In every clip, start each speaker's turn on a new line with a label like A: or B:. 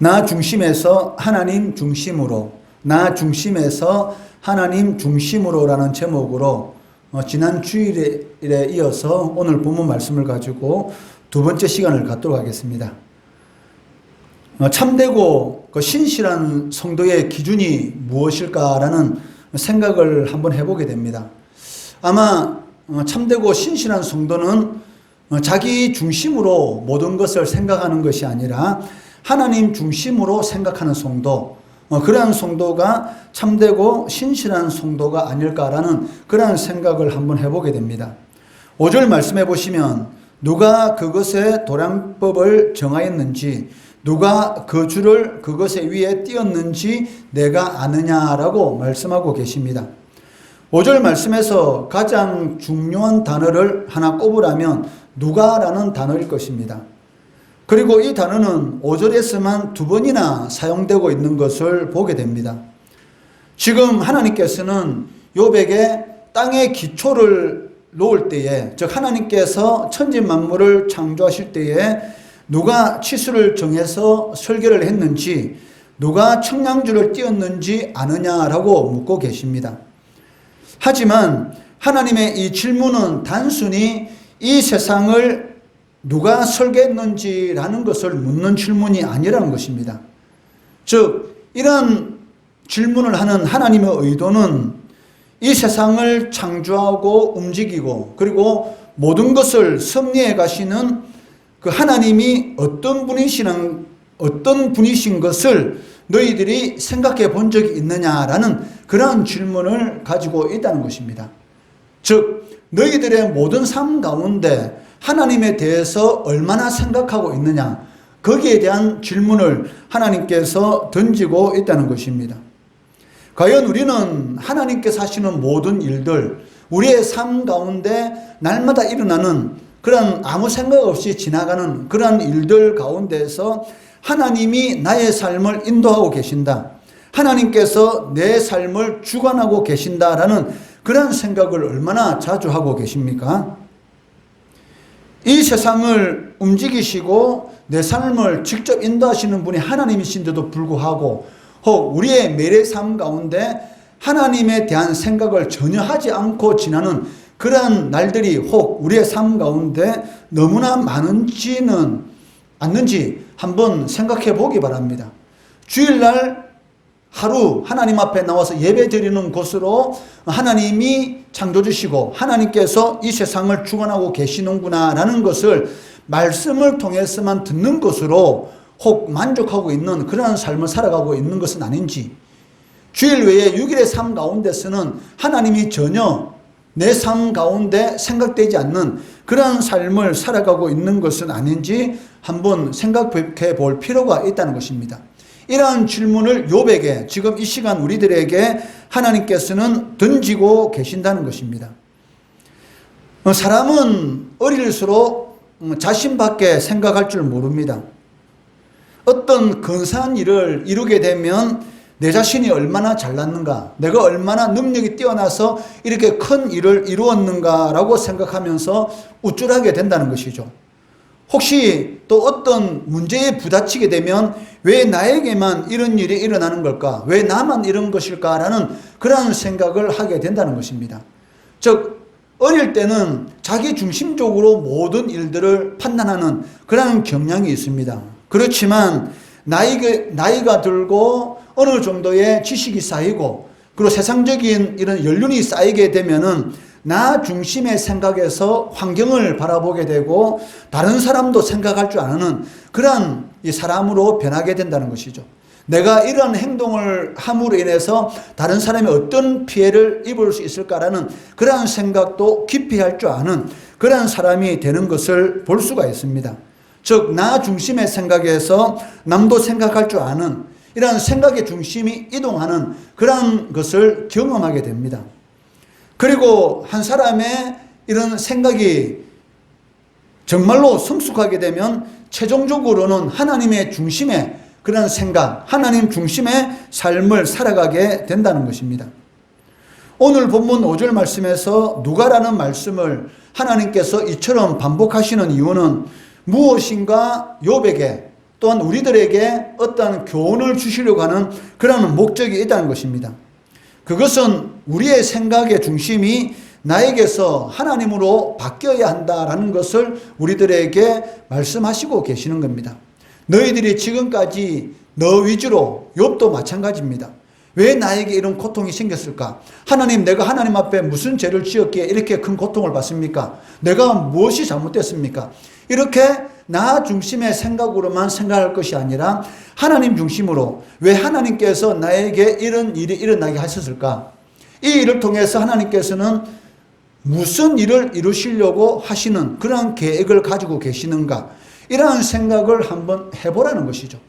A: 나 중심에서 하나님 중심으로, 나 중심에서 하나님 중심으로라는 제목으로 지난 주일에 이어서 오늘 본문 말씀을 가지고 두 번째 시간을 갖도록 하겠습니다. 참되고 신실한 성도의 기준이 무엇일까라는 생각을 한번 해보게 됩니다. 아마 참되고 신실한 성도는 자기 중심으로 모든 것을 생각하는 것이 아니라 하나님 중심으로 생각하는 성도, 그러한 성도가 참되고 신실한 성도가 아닐까라는 그러한 생각을 한번 해보게 됩니다. 5절 말씀해 보시면 누가 그것의 도량법을 정하였는지, 누가 그 줄을 그것의 위에 띄었는지 내가 아느냐라고 말씀하고 계십니다. 5절 말씀에서 가장 중요한 단어를 하나 꼽으라면 누가라는 단어일 것입니다. 그리고 이 단어는 5절에서만 두 번이나 사용되고 있는 것을 보게 됩니다. 지금 하나님께서는 욥에게 땅의 기초를 놓을 때에, 즉 하나님께서 천지 만물을 창조하실 때에 누가 치수를 정해서 설계를 했는지, 누가 청량줄을 띄었는지 아느냐라고 묻고 계십니다. 하지만 하나님의 이 질문은 단순히 이 세상을 누가 설계했는지라는 것을 묻는 질문이 아니라는 것입니다. 즉 이런 질문을 하는 하나님의 의도는 이 세상을 창조하고 움직이고 그리고 모든 것을 섭리해 가시는 그 하나님이 어떤 분이신 것을 너희들이 생각해 본 적이 있느냐라는 그런 질문을 가지고 있다는 것입니다. 즉 너희들의 모든 삶 가운데 하나님에 대해서 얼마나 생각하고 있느냐, 거기에 대한 질문을 하나님께서 던지고 있다는 것입니다. 과연 우리는 하나님께서 하시는 모든 일들, 우리의 삶 가운데 날마다 일어나는 그런 아무 생각 없이 지나가는 그런 일들 가운데서 하나님이 나의 삶을 인도하고 계신다, 하나님께서 내 삶을 주관하고 계신다라는 그런 생각을 얼마나 자주 하고 계십니까? 이 세상을 움직이시고 내 삶을 직접 인도하시는 분이 하나님이신데도 불구하고 혹 우리의 매일의 삶 가운데 하나님에 대한 생각을 전혀 하지 않고 지나는 그러한 날들이 혹 우리의 삶 가운데 너무나 많은지는 않는지 한번 생각해 보기 바랍니다. 주일날 하루 하나님 앞에 나와서 예배 드리는 곳으로 하나님이 창조주시고 하나님께서 이 세상을 주관하고 계시는구나라는 것을 말씀을 통해서만 듣는 것으로 혹 만족하고 있는 그러한 삶을 살아가고 있는 것은 아닌지, 주일 외에 6일의 삶 가운데서는 하나님이 전혀 내 삶 가운데 생각되지 않는 그러한 삶을 살아가고 있는 것은 아닌지 한번 생각해 볼 필요가 있다는 것입니다. 이러한 질문을 욥에게 지금 이 시간 우리들에게 하나님께서는 던지고 계신다는 것입니다. 사람은 어릴수록 자신밖에 생각할 줄 모릅니다. 어떤 근사한 일을 이루게 되면 내 자신이 얼마나 잘났는가, 내가 얼마나 능력이 뛰어나서 이렇게 큰 일을 이루었는가라고 생각하면서 우쭐하게 된다는 것이죠. 혹시 또 어떤 문제에 부딪히게 되면 왜 나에게만 이런 일이 일어나는 걸까? 왜 나만 이런 것일까라는 그런 생각을 하게 된다는 것입니다. 즉 어릴 때는 자기 중심적으로 모든 일들을 판단하는 그런 경향이 있습니다. 그렇지만 나이가 들고 어느 정도의 지식이 쌓이고 그리고 세상적인 이런 연륜이 쌓이게 되면은 나 중심의 생각에서 환경을 바라보게 되고 다른 사람도 생각할 줄 아는 그러한 사람으로 변하게 된다는 것이죠. 내가 이런 행동을 함으로 인해서 다른 사람이 어떤 피해를 입을 수 있을까라는 그러한 생각도 깊이 할 줄 아는 그러한 사람이 되는 것을 볼 수가 있습니다. 즉 나 중심의 생각에서 남도 생각할 줄 아는 이러한 생각의 중심이 이동하는 그러한 것을 경험하게 됩니다. 그리고 한 사람의 이런 생각이 정말로 성숙하게 되면 최종적으로는 하나님의 중심의 그런 생각, 하나님 중심의 삶을 살아가게 된다는 것입니다. 오늘 본문 5절 말씀에서 누가라는 말씀을 하나님께서 이처럼 반복하시는 이유는 무엇인가 욥에게 또한 우리들에게 어떤 교훈을 주시려고 하는 그런 목적이 있다는 것입니다. 그것은 우리의 생각의 중심이 나에게서 하나님으로 바뀌어야 한다라는 것을 우리들에게 말씀하시고 계시는 겁니다. 너희들이 지금까지 너 위주로, 욥도 마찬가지입니다. 왜 나에게 이런 고통이 생겼을까? 하나님, 내가 하나님 앞에 무슨 죄를 지었기에 이렇게 큰 고통을 받습니까? 내가 무엇이 잘못됐습니까? 이렇게 나 중심의 생각으로만 생각할 것이 아니라 하나님 중심으로, 왜 하나님께서 나에게 이런 일이 일어나게 하셨을까? 이 일을 통해서 하나님께서는 무슨 일을 이루시려고 하시는 그런 계획을 가지고 계시는가? 이러한 생각을 한번 해보라는 것이죠.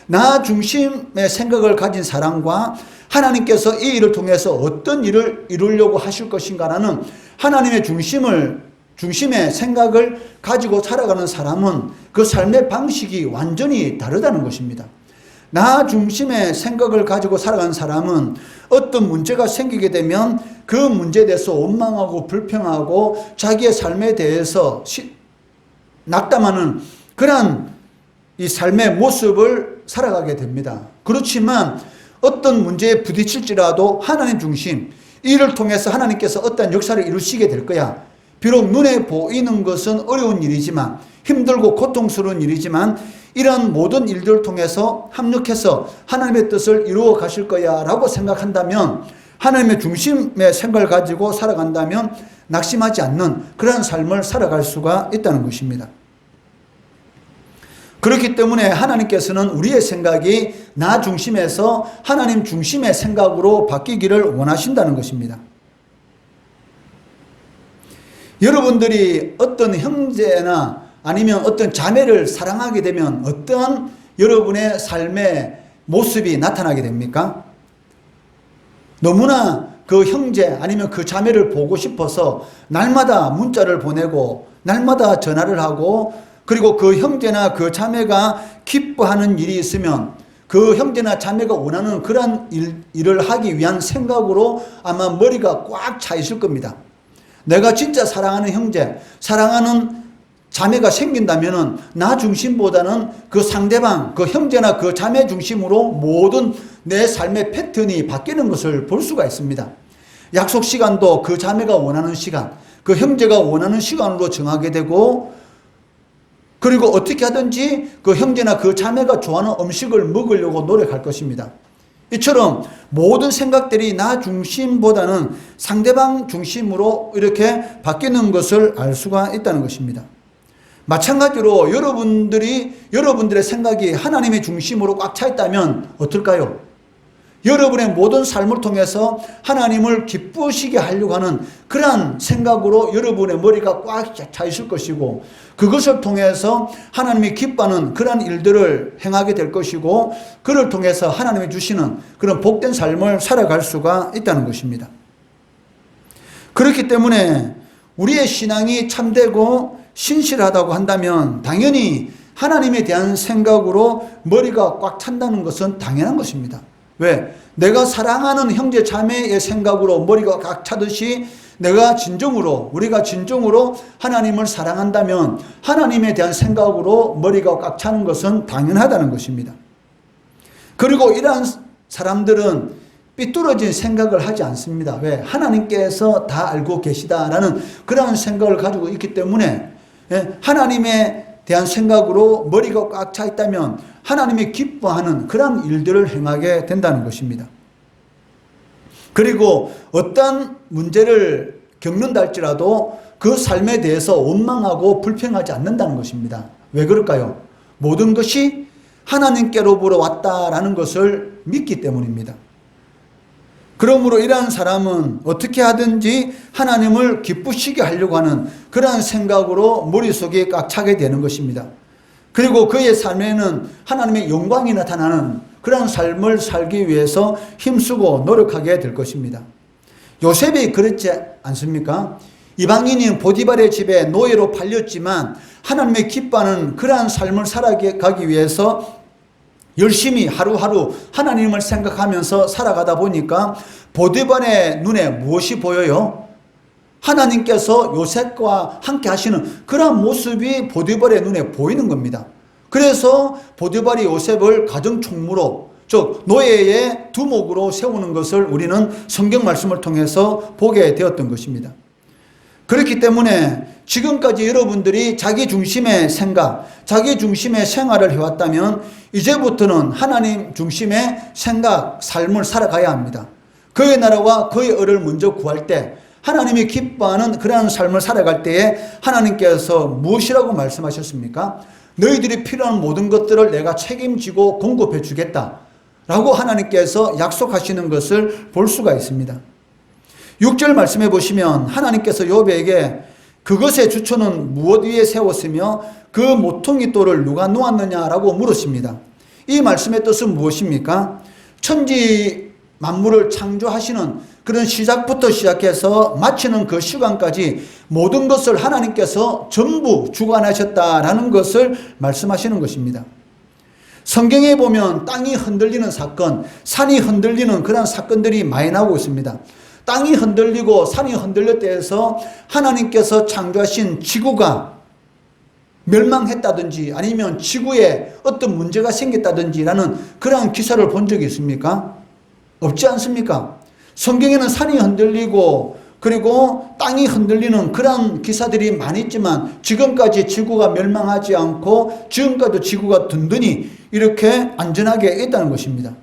A: 나 중심의 생각을 가진 사람과 하나님께서 이 일을 통해서 어떤 일을 이루려고 하실 것인가라는 하나님의 중심의 생각을 가지고 살아가는 사람은 그 삶의 방식이 완전히 다르다는 것입니다. 나 중심의 생각을 가지고 살아가는 사람은 어떤 문제가 생기게 되면 그 문제에 대해서 원망하고 불평하고 자기의 삶에 대해서 낙담하는 그런 이 삶의 모습을 살아가게 됩니다. 그렇지만 어떤 문제에 부딪힐지라도 하나님 중심, 이를 통해서 하나님께서 어떤 역사를 이루시게 될 거야. 비록 눈에 보이는 것은 어려운 일이지만, 힘들고 고통스러운 일이지만 이런 모든 일들을 통해서 합력해서 하나님의 뜻을 이루어 가실 거야 라고 생각한다면, 하나님의 중심의 생각을 가지고 살아간다면 낙심하지 않는 그런 삶을 살아갈 수가 있다는 것입니다. 그렇기 때문에 하나님께서는 우리의 생각이 나 중심에서 하나님 중심의 생각으로 바뀌기를 원하신다는 것입니다. 여러분들이 어떤 형제나 아니면 어떤 자매를 사랑하게 되면 어떤 여러분의 삶의 모습이 나타나게 됩니까? 너무나 그 형제 아니면 그 자매를 보고 싶어서 날마다 문자를 보내고 날마다 전화를 하고, 그리고 그 형제나 그 자매가 기뻐하는 일이 있으면 그 형제나 자매가 원하는 그런 일을 하기 위한 생각으로 아마 머리가 꽉 차 있을 겁니다. 내가 진짜 사랑하는 형제, 사랑하는 자매가 생긴다면은 나 중심보다는 그 상대방, 그 형제나 그 자매 중심으로 모든 내 삶의 패턴이 바뀌는 것을 볼 수가 있습니다. 약속 시간도 그 자매가 원하는 시간, 그 형제가 원하는 시간으로 정하게 되고, 그리고 어떻게 하든지 그 형제나 그 자매가 좋아하는 음식을 먹으려고 노력할 것입니다. 이처럼 모든 생각들이 나 중심보다는 상대방 중심으로 이렇게 바뀌는 것을 알 수가 있다는 것입니다. 마찬가지로 여러분들의 생각이 하나님의 중심으로 꽉 차 있다면 어떨까요? 여러분의 모든 삶을 통해서 하나님을 기쁘시게 하려고 하는 그러한 생각으로 여러분의 머리가 꽉 차 있을 것이고, 그것을 통해서 하나님이 기뻐하는 그러한 일들을 행하게 될 것이고, 그를 통해서 하나님이 주시는 그런 복된 삶을 살아갈 수가 있다는 것입니다. 그렇기 때문에 우리의 신앙이 참되고 신실하다고 한다면 당연히 하나님에 대한 생각으로 머리가 꽉 찬다는 것은 당연한 것입니다. 왜? 내가 사랑하는 형제 자매의 생각으로 머리가 꽉 차듯이 우리가 진정으로 하나님을 사랑한다면 하나님에 대한 생각으로 머리가 꽉 차는 것은 당연하다는 것입니다. 그리고 이러한 사람들은 삐뚤어진 생각을 하지 않습니다. 왜? 하나님께서 다 알고 계시다라는 그런 생각을 가지고 있기 때문에 하나님에 대한 생각으로 머리가 꽉 차 있다면 하나님이 기뻐하는 그런 일들을 행하게 된다는 것입니다. 그리고 어떤 문제를 겪는다 할지라도 그 삶에 대해서 원망하고 불평하지 않는다는 것입니다. 왜 그럴까요? 모든 것이 하나님께로부터 왔다라는 것을 믿기 때문입니다. 그러므로 이러한 사람은 어떻게 하든지 하나님을 기쁘시게 하려고 하는 그러한 생각으로 머릿속에 꽉 차게 되는 것입니다. 그리고 그의 삶에는 하나님의 영광이 나타나는 그런 삶을 살기 위해서 힘쓰고 노력하게 될 것입니다. 요셉이 그렇지 않습니까? 이방인인 보디발의 집에 노예로 팔렸지만 하나님의 기뻐하는 그러한 삶을 살아가기 위해서 열심히 하루하루 하나님을 생각하면서 살아가다 보니까 보디발의 눈에 무엇이 보여요? 하나님께서 요셉과 함께 하시는 그런 모습이 보디발의 눈에 보이는 겁니다. 그래서 보디발이 요셉을 가정총무로, 즉 노예의 두목으로 세우는 것을 우리는 성경 말씀을 통해서 보게 되었던 것입니다. 그렇기 때문에 지금까지 여러분들이 자기 중심의 생각, 자기 중심의 생활을 해왔다면 이제부터는 하나님 중심의 생각, 삶을 살아가야 합니다. 그의 나라와 그의 의를 먼저 구할 때, 하나님이 기뻐하는 그러한 삶을 살아갈 때에 하나님께서 무엇이라고 말씀하셨습니까? 너희들이 필요한 모든 것들을 내가 책임지고 공급해 주겠다 라고 하나님께서 약속하시는 것을 볼 수가 있습니다. 6절 말씀해 보시면 하나님께서 욥에게 그것의 주초는 무엇 위에 세웠으며 그 모퉁이 돌을 누가 놓았느냐라고 물으십니다. 이 말씀의 뜻은 무엇입니까? 천지 만물을 창조하시는 그런 시작부터 시작해서 마치는 그 시간까지 모든 것을 하나님께서 전부 주관하셨다라는 것을 말씀하시는 것입니다. 성경에 보면 땅이 흔들리는 사건, 산이 흔들리는 그런 사건들이 많이 나오고 있습니다. 땅이 흔들리고 산이 흔들렸다 해서 하나님께서 창조하신 지구가 멸망했다든지 아니면 지구에 어떤 문제가 생겼다든지라는 그러한 기사를 본 적이 있습니까? 없지 않습니까? 성경에는 산이 흔들리고 그리고 땅이 흔들리는 그런 기사들이 많이 있지만 지금까지 지구가 멸망하지 않고 지금까지도 지구가 든든히 이렇게 안전하게 있다는 것입니다.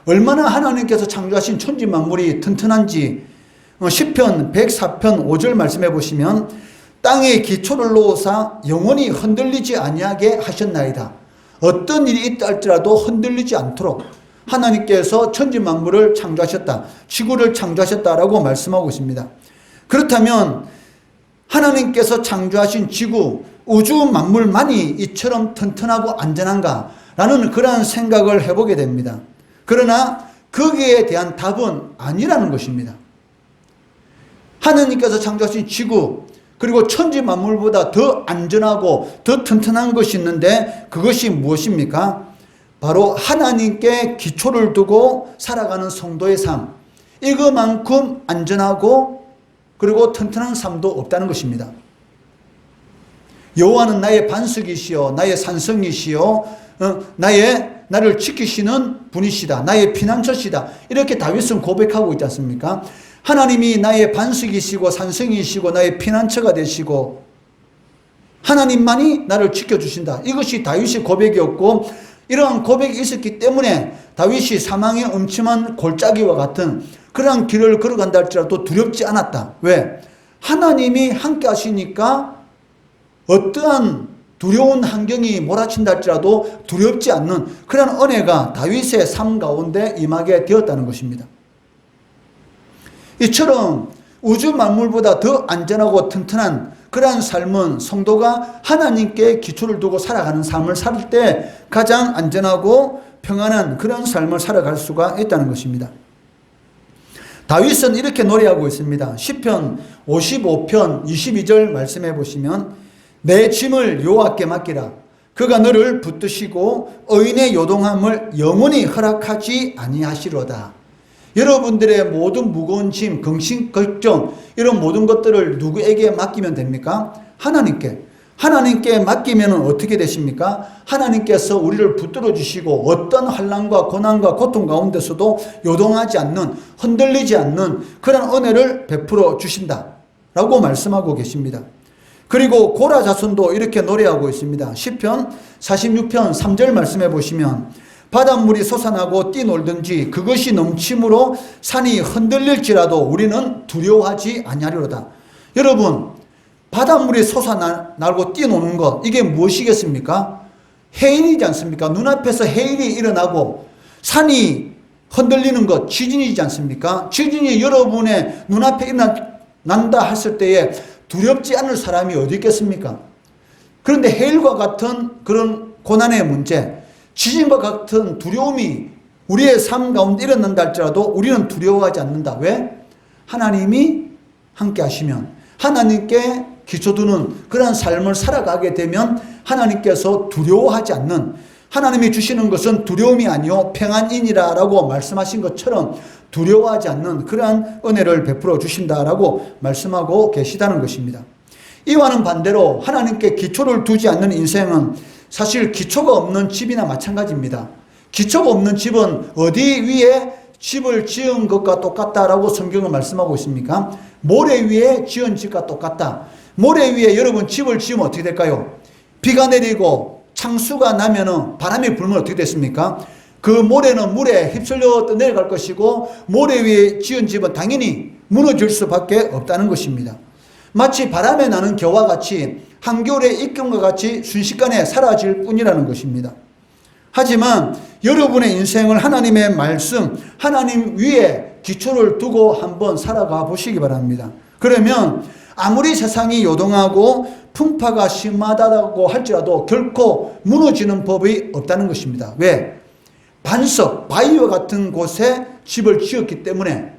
A: 얼마나 하나님께서 창조하신 천지 만물이 튼튼한지 시편 104편 5절 말씀해 보시면 땅에 기초를 놓으사 영원히 흔들리지 아니하게 하셨나이다. 어떤 일이 있다 할지라도 흔들리지 않도록 하나님께서 천지 만물을 창조하셨다. 지구를 창조하셨다라고 말씀하고 있습니다. 그렇다면 하나님께서 창조하신 지구, 우주 만물만이 이처럼 튼튼하고 안전한가? 라는 그러한 생각을 해보게 됩니다. 그러나 거기에 대한 답은 아니라는 것입니다. 하나님께서 창조하신 지구, 그리고 천지 만물보다 더 안전하고 더 튼튼한 것이 있는데 그것이 무엇입니까? 바로 하나님께 기초를 두고 살아가는 성도의 삶, 이거만큼 안전하고 그리고 튼튼한 삶도 없다는 것입니다. 여호와는 나의 반석이시요 나의 산성이시요 나를 지키시는 분이시다. 나의 피난처시다. 이렇게 다윗은 고백하고 있지 않습니까? 하나님이 나의 반석이시고 산성이시고 나의 피난처가 되시고 하나님만이 나를 지켜주신다. 이것이 다윗의 고백이었고 이러한 고백이 있었기 때문에 다윗이 사망의 음침한 골짜기와 같은 그러한 길을 걸어간다 할지라도 두렵지 않았다. 왜? 하나님이 함께 하시니까 어떠한 두려운 환경이 몰아친다 할지라도 두렵지 않는 그런 은혜가 다윗의 삶 가운데 임하게 되었다는 것입니다. 이처럼 우주 만물보다 더 안전하고 튼튼한 그러한 삶은 성도가 하나님께 기초를 두고 살아가는 삶을 살 때 가장 안전하고 평안한 그런 삶을 살아갈 수가 있다는 것입니다. 다윗은 이렇게 노래하고 있습니다. 시편 55편 22절 말씀해 보시면 내 짐을 여호와께 맡기라. 그가 너를 붙드시고 의인의 요동함을 영원히 허락하지 아니하시로다. 여러분들의 모든 무거운 짐, 근심, 걱정 이런 모든 것들을 누구에게 맡기면 됩니까? 하나님께 맡기면 어떻게 되십니까? 하나님께서 우리를 붙들어 주시고 어떤 환난과 고난과 고통 가운데서도 요동하지 않는, 흔들리지 않는 그런 은혜를 베풀어 주신다라고 말씀하고 계십니다. 그리고 고라 자손도 이렇게 노래하고 있습니다. 시편 46편 3절 말씀해 보시면 바닷물이 솟아나고 뛰놀든지 그것이 넘침으로 산이 흔들릴지라도 우리는 두려워하지 아니하리로다. 여러분, 바닷물이 솟아나고 뛰노는 것, 이게 무엇이겠습니까? 해일이지 않습니까? 눈앞에서 해일이 일어나고 산이 흔들리는 것, 지진이지 않습니까? 지진이 여러분의 눈앞에 일어난다 했을 때에 두렵지 않을 사람이 어디 있겠습니까? 그런데 해일과 같은 그런 고난의 문제, 지진과 같은 두려움이 우리의 삶 가운데 일어난다 할지라도 우리는 두려워하지 않는다. 왜? 하나님이 함께 하시면, 하나님께 기초두는 그런 삶을 살아가게 되면 하나님께서 두려워하지 않는, 하나님이 주시는 것은 두려움이 아니요 평안이니라라고 말씀하신 것처럼 두려워하지 않는 그러한 은혜를 베풀어 주신다라고 말씀하고 계시다는 것입니다. 이와는 반대로 하나님께 기초를 두지 않는 인생은 사실 기초가 없는 집이나 마찬가지입니다. 기초가 없는 집은 어디 위에 집을 지은 것과 똑같다라고 성경은 말씀하고 있습니까? 모래 위에 지은 집과 똑같다. 모래 위에 여러분 집을 지으면 어떻게 될까요? 비가 내리고 창수가 나면은 바람이 불면 어떻게 됐습니까? 그 모래는 물에 휩쓸려 내려갈 것이고 모래 위에 지은 집은 당연히 무너질 수밖에 없다는 것입니다. 마치 바람에 나는 겨와 같이 한겨울의 입김과 같이 순식간에 사라질 뿐이라는 것입니다. 하지만 여러분의 인생을 하나님의 말씀, 하나님 위에 기초를 두고 한번 살아가 보시기 바랍니다. 그러면 아무리 세상이 요동하고 풍파가 심하다고 할지라도 결코 무너지는 법이 없다는 것입니다. 왜? 반석, 바위와 같은 곳에 집을 지었기 때문에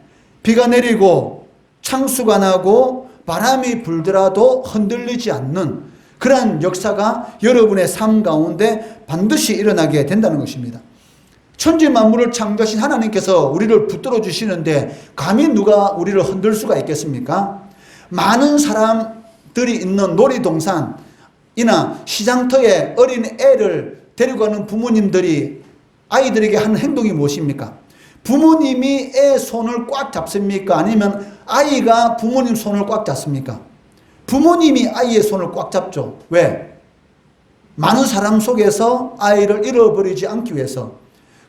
A: 비가 내리고 창수가 나고 바람이 불더라도 흔들리지 않는 그러한 역사가 여러분의 삶 가운데 반드시 일어나게 된다는 것입니다. 천지 만물을 창조하신 하나님께서 우리를 붙들어 주시는데 감히 누가 우리를 흔들 수가 있겠습니까? 많은 사람들이 있는 놀이동산이나 시장터에 어린 애를 데리고 가는 부모님들이 아이들에게 하는 행동이 무엇입니까? 부모님이 애 손을 꽉 잡습니까? 아니면 아이가 부모님 손을 꽉 잡습니까? 부모님이 아이의 손을 꽉 잡죠. 왜? 많은 사람 속에서 아이를 잃어버리지 않기 위해서.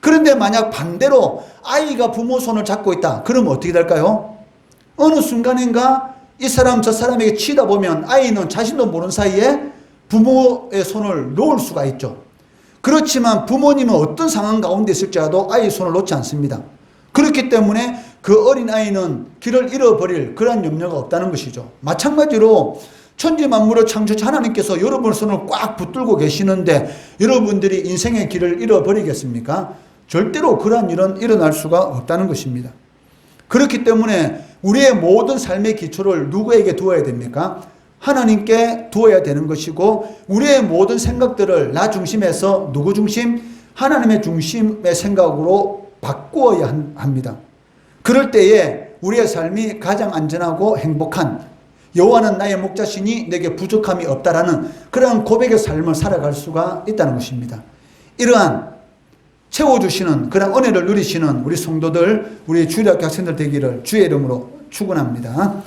A: 그런데 만약 반대로 아이가 부모 손을 잡고 있다. 그러면 어떻게 될까요? 어느 순간인가 이 사람 저 사람에게 치다 보면 아이는 자신도 모르는 사이에 부모의 손을 놓을 수가 있죠. 그렇지만 부모님은 어떤 상황 가운데 있을지라도 아이의 손을 놓지 않습니다. 그렇기 때문에 그 어린아이는 길을 잃어버릴 그런 염려가 없다는 것이죠. 마찬가지로 천지 만물을 창조하신 하나님께서 여러분의 손을 꽉 붙들고 계시는데 여러분들이 인생의 길을 잃어버리겠습니까? 절대로 그러한 일은 일어날 수가 없다는 것입니다. 그렇기 때문에 우리의 모든 삶의 기초를 누구에게 두어야 됩니까? 하나님께 두어야 되는 것이고 우리의 모든 생각들을 나 중심에서 누구 중심? 하나님의 중심의 생각으로 바꾸어야 합니다. 그럴 때에 우리의 삶이 가장 안전하고 행복한 여호와는 나의 목자시니 내게 부족함이 없다라는 그러한 고백의 삶을 살아갈 수가 있다는 것입니다. 이러한 채워주시는 그런 은혜를 누리시는 우리 성도들, 우리 주일학교 학생들 되기를 주의 이름으로 축원합니다.